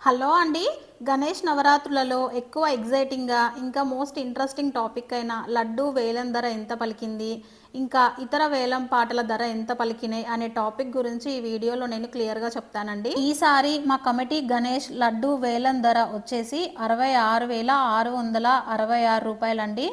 Hello అండి. గణేష్ నవరాత్రులలో ఎక్కువ ఎగ్జైటింగ్గా ఇంకా మోస్ట్ ఇంట్రెస్టింగ్ టాపిక్ అయిన లడ్డు వేలం ధర ఎంత పలికింది, ఇంకా ఇతర వేలం పాటల ధర ఎంత పలికినాయి అనే టాపిక్ గురించి ఈ వీడియోలో నేను క్లియర్గా చెప్తానండి. ఈసారి మా కమిటీ గణేష్ లడ్డు వేలం ధర వచ్చేసి 66,666 రూపాయలండి.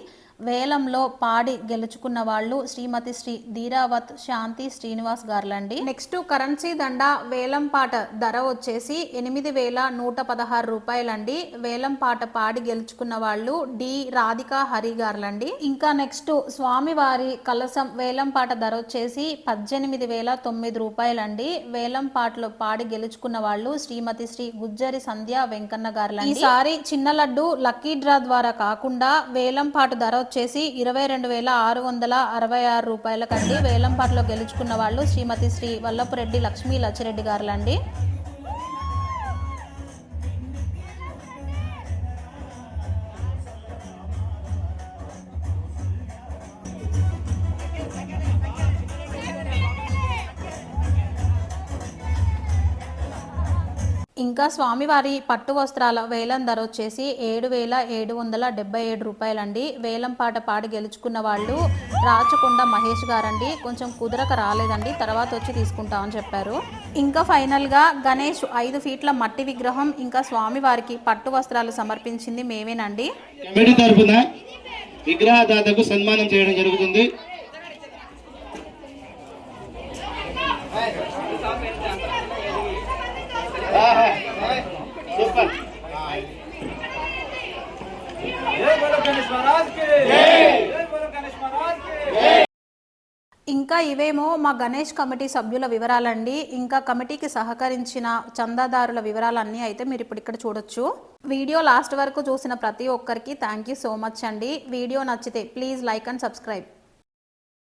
వేలంలో పాడి గెలుచుకున్న వాళ్ళు శ్రీమతి శ్రీ ధీరావత్ శాంతి శ్రీనివాస్ గారులండి. నెక్స్ట్ కరెన్సీ దండ వేలం పాట ధర వచ్చేసి 8,116 రూపాయలండి. వేలం పాట పాడి గెలుచుకున్న వాళ్ళు డి రాధికా హరి గారులండి. ఇంకా నెక్స్ట్ స్వామివారి కలసం వేలం పాట ధర వచ్చేసి 18,009 రూపాయలండి. వేలం పాటలో పాడి గెలుచుకున్న వాళ్ళు శ్రీమతి శ్రీ గుజ్జరి సంధ్య వెంకన్న గారులండి. ఈసారి చిన్న లడ్డు లక్కీ డ్రా ద్వారా కాకుండా వేలం పాట ధర వచ్చేసి 22,666 రూపాయలకండి. వేలంపాటలో గెలుచుకున్న వాళ్ళు శ్రీమతి శ్రీ వల్లపురెడ్డి లక్ష్మీ లచ్చిరెడ్డి గారులండి. ఇంకా స్వామివారి పట్టు వస్త్రాల వేలం ధర వచ్చేసి 7,777 రూపాయలండి. వేలం పాట పాడి గెలుచుకున్న వాళ్ళు రాచకొండ మహేష్ గారండి. కొంచెం కుదరక రాలేదండి, తర్వాత వచ్చి తీసుకుంటామని చెప్పారు. ఇంకా ఫైనల్గా గణేష్ 5 ఫీట్ల మట్టి విగ్రహం ఇంకా స్వామివారికి పట్టు వస్త్రాలు సమర్పించింది మేమేనండి. విగ్రహదాతకు సన్మానం చేయడం జరుగుతుంది. ఇంకా ఇవేమో మా గణేష్ కమిటీ సభ్యుల వివరాలండి. ఇంకా కమిటీకి సహకరించిన చందాదారుల వివరాలన్నీ అయితే మీరు ఇప్పుడు ఇక్కడ చూడొచ్చు. వీడియో లాస్ట్ వరకు చూసిన ప్రతి ఒక్కరికి థ్యాంక్ యూ సో మచ్ అండి. వీడియో నచ్చితే ప్లీజ్ లైక్ అండ్ సబ్స్క్రైబ్.